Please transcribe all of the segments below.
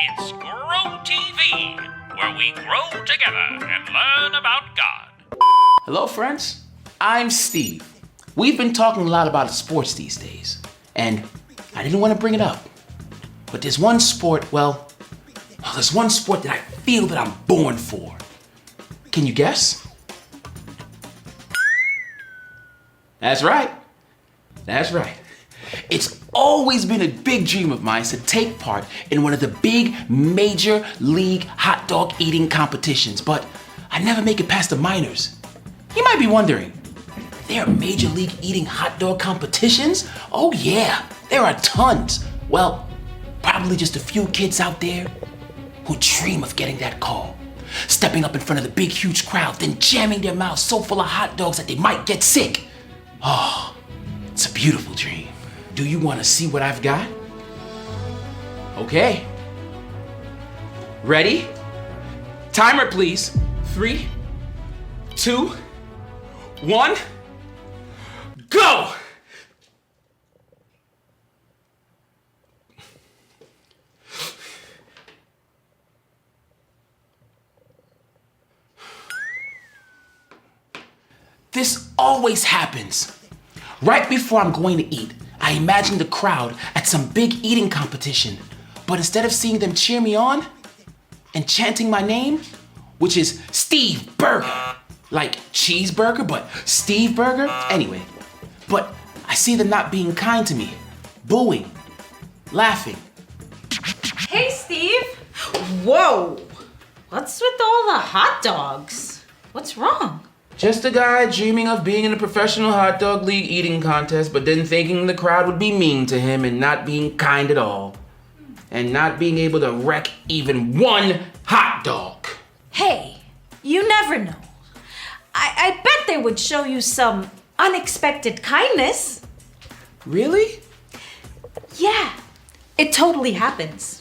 It's Grow TV, where we grow together and learn about God. Hello, friends. I'm Steve. We've been talking a lot about sports these days, and I didn't want to bring it up. But there's one sport, there's one sport that I feel that I'm born for. Can you guess? That's right. That's right. It's always been a big dream of mine to take part in one of the big major league hot dog eating competitions, but I never make it past the minors. You might be wondering, there are major league eating hot dog competitions? Oh yeah, there are tons. Well, probably just a few kids out there who dream of getting that call, stepping up in front of the big huge crowd, then jamming their mouths so full of hot dogs that they might get sick. Oh, it's a beautiful dream. Do you want to see what I've got? Okay. Ready? Timer, please. 3, 2, 1, go! This always happens. Right before I'm going to eat, I imagine the crowd at some big eating competition, but instead of seeing them cheer me on and chanting my name, which is Steve Burger, like cheeseburger, but Steve Burger, anyway, but I see them not being kind to me, booing, laughing. Hey, Steve. Whoa. What's with all the hot dogs? What's wrong? Just a guy dreaming of being in a professional hot dog league eating contest, but then thinking the crowd would be mean to him and not being kind at all. And not being able to wreck even one hot dog. Hey, you never know. I bet they would show you some unexpected kindness. Really? Yeah, it totally happens.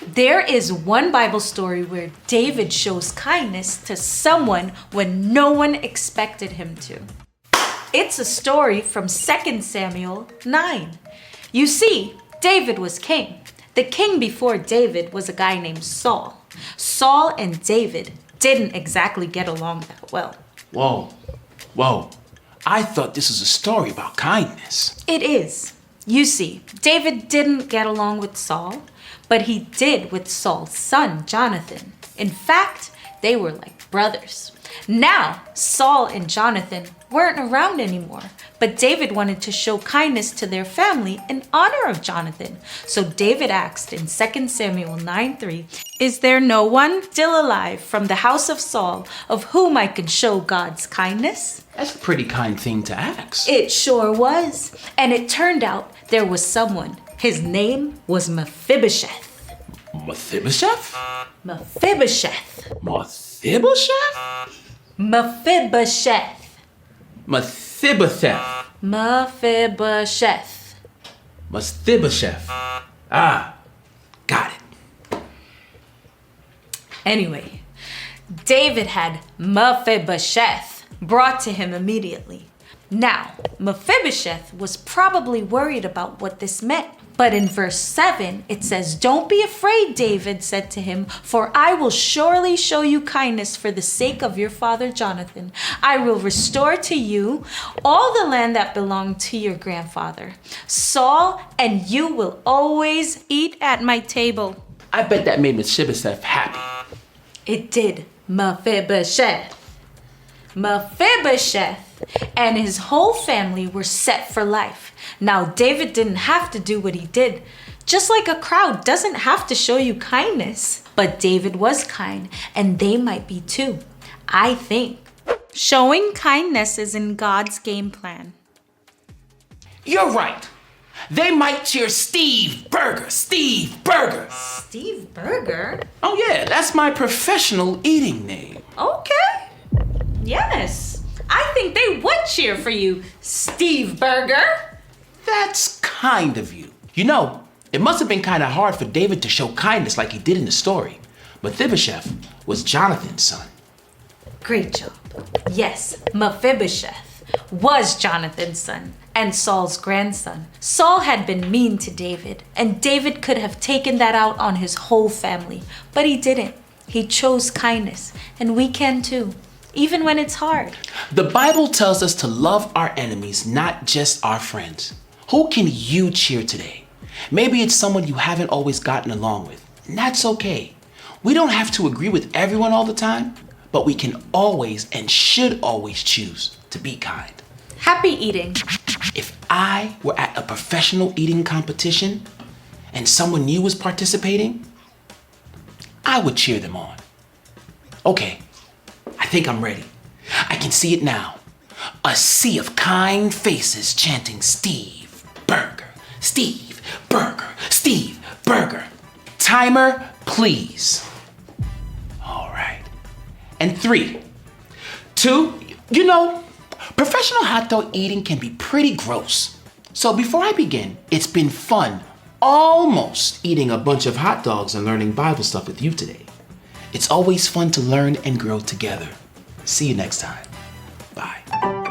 There is one Bible story where David shows kindness to someone when no one expected him to. It's a story from 2 Samuel 9. You see, David was king. The king before David was a guy named Saul. Saul and David didn't exactly get along that well. Whoa. I thought this was a story about kindness. It is. You see, David didn't get along with Saul, but he did with Saul's son, Jonathan. In fact, they were like brothers. Now, Saul and Jonathan weren't around anymore, but David wanted to show kindness to their family in honor of Jonathan. So David asked in 2 Samuel 9:3, "Is there no one still alive from the house of Saul of whom I could show God's kindness?" That's a pretty kind thing to ask. It sure was. And it turned out there was someone. His name was Mephibosheth. Mephibosheth? Mephibosheth. Mephibosheth? Mephibosheth. Mephibosheth. Mephibosheth. Mephibosheth. Ah, got it. Anyway, David had Mephibosheth brought to him immediately. Now, Mephibosheth was probably worried about what this meant. But in verse 7, it says, "Don't be afraid," David said to him, "for I will surely show you kindness for the sake of your father Jonathan. I will restore to you all the land that belonged to your grandfather, Saul, and you will always eat at my table." I bet that made Mephibosheth happy. It did. Mephibosheth. Mephibosheth and his whole family were set for life. Now, David didn't have to do what he did. Just like a crowd doesn't have to show you kindness. But David was kind, and they might be too. I think showing kindness is in God's game plan. You're right. They might cheer Steve Burger, Steve Burger. Steve Burger? Oh yeah, that's my professional eating name. Okay. Yes. I think they would cheer for you, Steve Burger. That's kind of you. You know, it must have been kind of hard for David to show kindness like he did in the story. Mephibosheth was Jonathan's son. Great job. Yes, Mephibosheth was Jonathan's son. and Saul's grandson. Saul had been mean to David, and David could have taken that out on his whole family, but he didn't. He chose kindness, and we can too, even when it's hard. The Bible tells us to love our enemies, not just our friends. Who can you cheer today? Maybe it's someone you haven't always gotten along with, and that's okay. We don't have to agree with everyone all the time, but we can always and should always choose to be kind. Happy eating. If I were at a professional eating competition and someone new was participating, I would cheer them on. Okay, I think I'm ready. I can see it now. A sea of kind faces chanting Steve Burger, Steve Burger, Steve Burger. Timer, please. All right. And 3, 2, professional hot dog eating can be pretty gross. So before I begin, it's been fun almost eating a bunch of hot dogs and learning Bible stuff with you today. It's always fun to learn and grow together. See you next time. Bye.